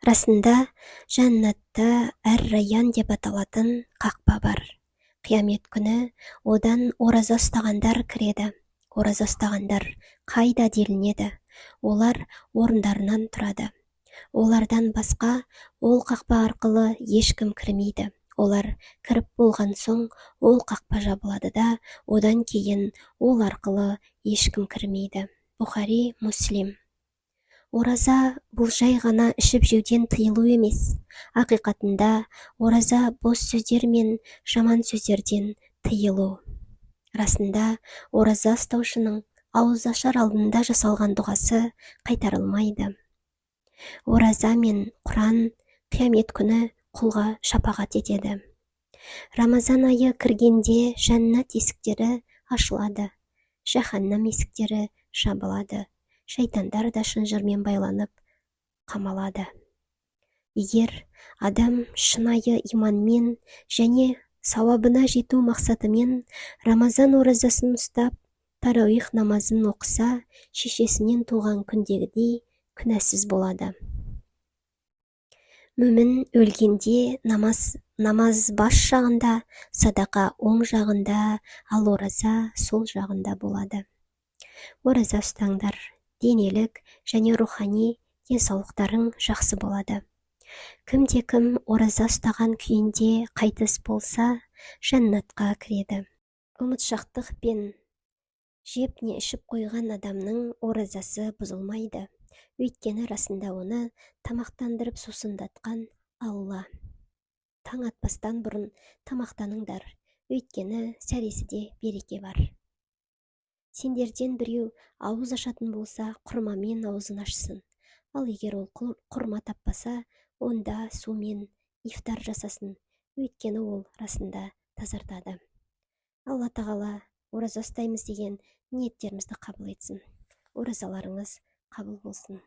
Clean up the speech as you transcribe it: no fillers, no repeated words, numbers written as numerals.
Расында, жәннатта әр-райян деп аталатын қақпа бар. Қиямет күні одан ораза ұстағандар кіреді. Ораза ұстағандар қайда делінеді? Олар орындарынан тұрады. Олардан басқа ол қақпа арқылы ешкім кірмейді. Олар кіріп болған соң ол қақпа жабылады да, одан кейін ол арқылы ешкім кірмейді. Бұхари, Муслим. Ораза бұл жай ғана ішіп жеуден тыйылу емес. Ақиқатында ораза бос сөздер мен жаман сөздерден тыйылу. Расында ораза ұстаушының ауызашар алдында жасалған дұғасы қайтарылмайды. Ораза мен Құран қиямет күні құлға шапағат етеді. Рамазан айы кіргенде жәннат есіктері ашылады, жаһаннам есіктері жабылады. Шайтандар да шынжырмен байланып қамалады. Егер адам шынайы иманмен және сауабына жету мақсатымен Рамазан оразасын ұстап, тарауих намазын оқыса, шешесінен туған күндегідей күнәсіз болады. Мүмін өлгенде намаз бас жағында, садақа оң жағында, ал ораза сол жағында болады. Ораза ұстаңдар, денелік және рухани денсаулықтарың жақсы болады. Кім ораза ұстаған күйінде қайтыс болса, жәннатқа кіреді. Ұмытшақтық пен жеп не ішіп қойған адамның оразасы бұзылмайды. Өйткені расында оны тамақтандырып сусындатқан Алла. Таң атпастан бұрын тамақтаныңдар, өйткені сәресіде береке бар. Сендерден біреу ауыз ашатын болса, құрмамен аузын ашсын. Ал егер ол құрма таппаса, онда сумен ифтар жасасын, өйткені ол расында тазартады. Алла тағала ораза ұстаймыз деген ниеттерімізді қабыл етсін. Оразаларыңыз қабыл болсын.